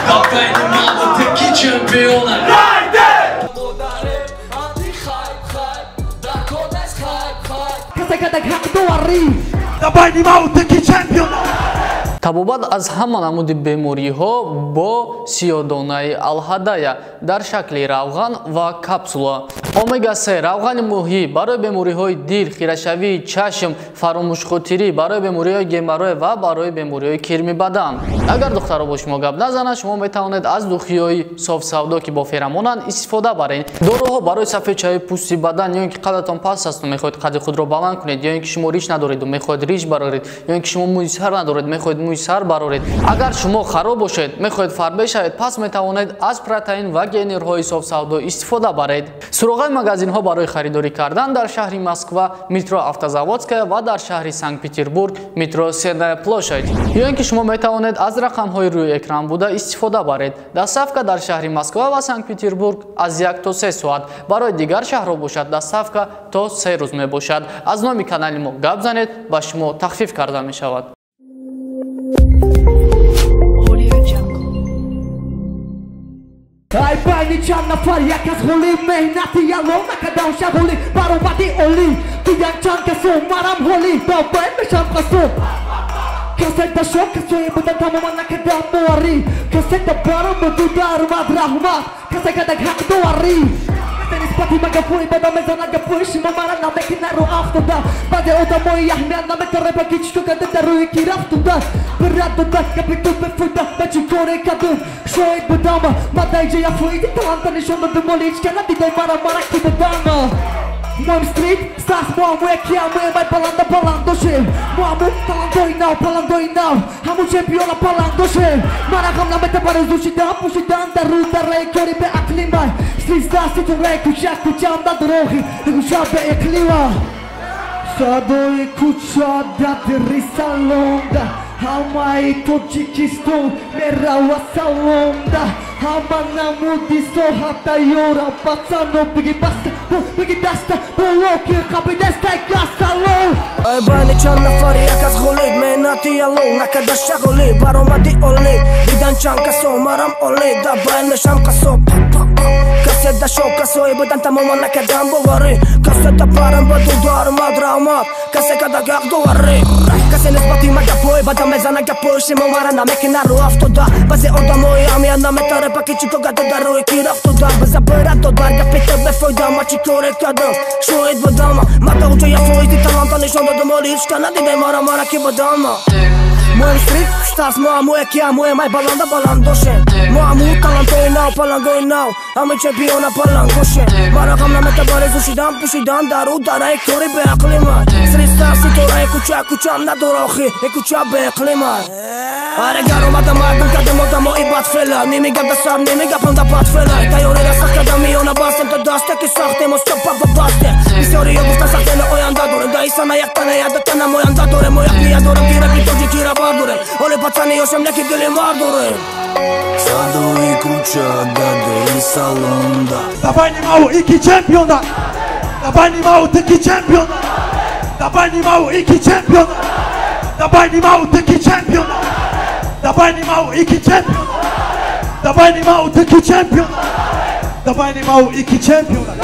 Давай немало таки чемпиона. Давай немало таки чемпиона. Табобат аз ҳама намуди бемориҳо бо сиёдонаи алҳадая дар шакли равған ва капсула. Омега-3 равғани муҳӣ барои бемориҳои дил, хирашавии чашм, фаромӯшхотирӣ, барои бемориҳои геморрой ва барои бемориҳои кирми бадан. Агар духтаро бо шумо гап назанад, шумо метавонед аз духиҳои софсавдо ки бо феромонанд истифода баред. Доруҳо барои сафедшавии пӯсти бадан, ё ин ки қадатон паст асту мехоҳед қадди худро баланд кунед, ё ин ки шумо риш надореду мехоҳед риш бароред, ё ин ки шумо мӯи сар надоред мехоҳед мӯи сар бароред. Агар шумо хароб бошед, мехоҳед фарбе шавед, пас метавонед аз протеин ва гейнерҳои софсавдо истифода баред. Суроғаи магазинҳо барои харидорӣ кардан дар шаҳри Москва метро Автозаводская ва дар шаҳри Санкт-Петербург метро Сенная площадь. Ё ин ки шумо метавонед аз рақамҳои рӯи экран буда истифода баред. Доставка дар шаҳри Москва ва Санкт-Петербург аз 1 то 3 соат. Барои дигар шаҳрҳо бошад доставка то 3 рӯз мебошад. Аз номи канали мо гап занед, ба шумо тахфиф карда мешавад. Ай байни чанд нафар як аз ҳоли меҳнати ялон накардам шағоли баромади олӣ дидан чанд касо марам ҳоли давбай мешам қасо касек да шо касое будан тамоман накардам муарӣ касек да баром буду даромад раҳмат касек адак ҳақ доварӣ нисбати магафои бада мезанад гапои шумо мара намекина ро афтода баъзе одамои яҳмият наметареба ки чӣ кардем дар рӯи ки рафтода бирад дода гапи ту бефоида ба чӣ коре кардем шоид будама мадаиҷая фоиди таланта нишон додум оли ҳеҷ кана дидай мара ки будама моим стрит стас моаму якия моемай баланда баланд дошем моаму талантои нав паландои нав ҳаму чемпиона баланд дошем мара ғам наметабаре зушидан пӯшидан дар рӯ дарраи кори беақлимай стритстаситурраи кӯчак кӯчам да дурохи гӯша беиқлима садои кӯча да дри салонда ҳамаи тоҷикистон мерава салонда ҳама намуди соҳата ёра пацано биги баста биги даста болоки қабидестай гасалон ай байни чанд нафари як аз ҳолид меҳнати ялон накарда шағоли баромади олӣ дидан чанд касо марам олӣ да байн мешам қасо касе да шо касои будан тамоман накардам боварӣ касе да парам ба ду даромад раҳмат касе када гақ доварӣ касе нисбати магапои бада мезана гапои шумо мара намекина ро афтода баъзе одамои ҳамият наметареба ки чӣ ко карда дар рӯи ки рафтода биза бирад додар гапи ту бефоида ма чӣ коре кардам шоид будама мада уҷоя фоиди таланта нишон додум оли ҳеҷ кана дидай мара ки будама моем стрит штас моаму якия моемай баланда баланд дошем моаму талантои нав паландои нав ҳама чемпиона баланд гошем мара ғам наметабаре зушидан пӯшидан дару дараи кори беақлимай сристар ситораи кӯча кӯчам надорохи е кӯча беақлимай аре гар омада мардум кардем одамои бадфела немигам да сар немигапам да бадфела тайёрира сахт кардам миёна бастем то дасте ки сахтем остопа ба басте бисёриё гуфта сахтена оянда дорем да исана яктана ядатана моянда дорем мо як ния дорем кираки тоҷикира бардорем оли пацани ёшем неки дили мардорем садои кӯча да дили салонда давай немало ики чемпиона давай немало таки чемпиона давай немало ики чемпиона давай немало таки чемпиона давай немало ики чемпиона давай немало таки чемпиона давай немало ики чемпиона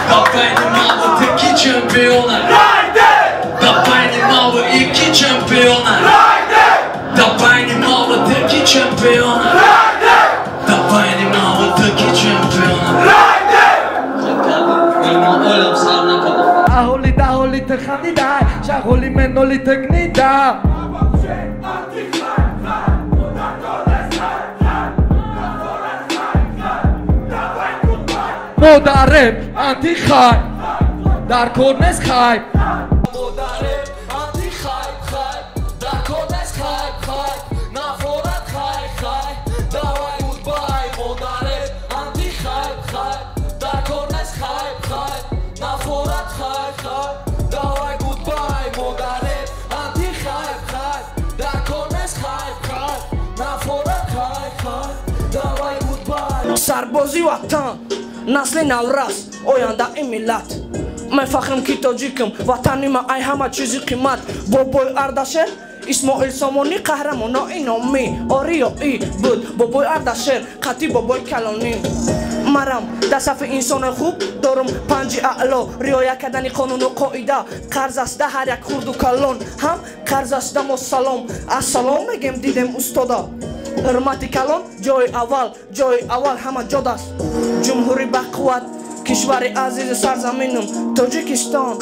Давай немало таки чемпиона. Давай немало ики чемпиона. Давай немало таки чемпиона. Давай немало таки чемпиона. Aholi da holi te khanida, shagoli menoli te gnida. Modarem anti khay, dar kornes khay. Modarem anti khay khay, dar kornes khay khay, na forat khay khay. Давай goodbye, modarem anti khay khay, dar kornes khay khay, na forat khay khay. Давай goodbye, modarem anti khay khay, dar kornes khay khay, na forat khay khay. Давай goodbye. Sarbozi vatan насли наврас оянда и миллат мы фахрим ки тоҷикам ватани ма ай ҳама чизи қимат бобои ардаше اسماعیل سامانی قهرمانای نامی آریایی بود بابای اردشیر خطی بابای کلانی مرم در صف انسان خوب دارم پنج اعلا رعایت کردن قانون و قاعده قرض است در هر یک خرد و کلان هم قرض است در ما سلام السلام میگم دیدم استادا حرمت کلان جای اول همه جاد است جمهوری بقوت کشور عزیز سرزمینم تاجیکستان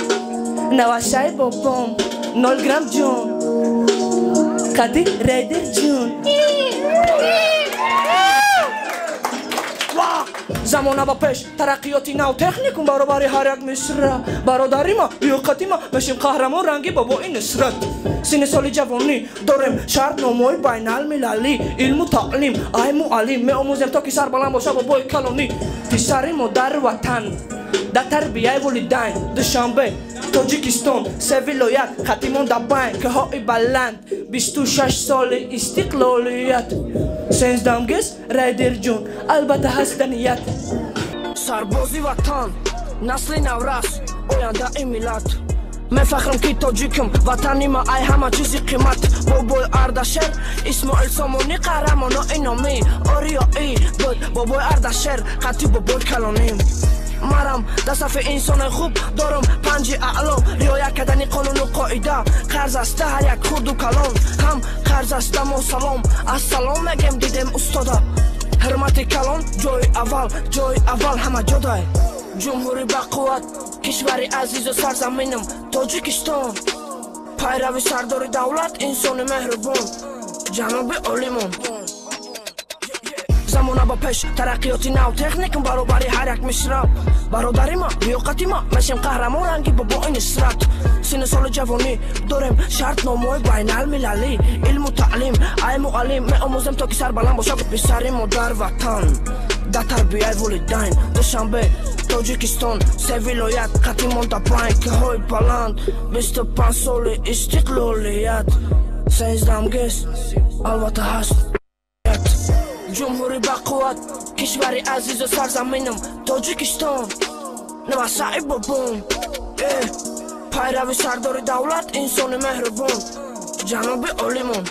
نوشه بابام 0 گرم جون قدی ریدر جون زمانه با پیش ترقیاتی نو تکنیکم برابر هر یک مصر برادری ما لیاقتی ما بشیم قهرمان رنگی بابا این نصرت سین سالی جوانی داریم شرط نامه‌ای بین المللی علم و تعلیم ای معلم می‌آموزیم تا که سر بلند باشه بابای کلانی پسر مادر وطن در تربیه والدین دوشنبه تاجیکستان سه ولایت خطیمون در بین که های بلند 26 سال استقلالیت سنزدمگس ریدر جون البته هستنیت سربازی وطن نسل نورس آینده این ملت میفخرم که تاجیکم وطنی ما ای همه چیزی قیمت بابای اردشیر اسماعیل سامانی قهرمانای نامی آریایی بود بابای اردشیر خطی بابای کلانیم مرم در صف انسان خوب دارم پنج اعلام رعایت کردن قانون و قاعده قرض است هر یک خرد و کلان هم قرض است ما سلام السلام میگم دیدم استادا حرمت کلان جای اول همه جدای جمهوری بقوت کشور عزیز و سرزمینم تاجیکستان پیرو سردار دولت انسان مهربان جناب عالیمون زمانه با پیش ترقیاتی نو تکنیکم برابر هر یک مصر برادری ما لیاقتی ما میشیم قهرمان رنگی بابا این نصرت سین سال جوانی داریم شرط نامه‌ای بین المللی علم و تعلیم ای معلم می‌آموزیم تا که سر بلند باشه پسر مادر وطن در تربیه والدین دوشنبه تاجیکستان سه ولایت خطیمون در بین که های بلند 25 سال استقلالیت سنزدمگس البته هست جمهوری بقوت کشور عزیز و سرزمینم تاجیکستان نوشه بابام پیرو سردار دولت انسان مهربان جناب عالیمون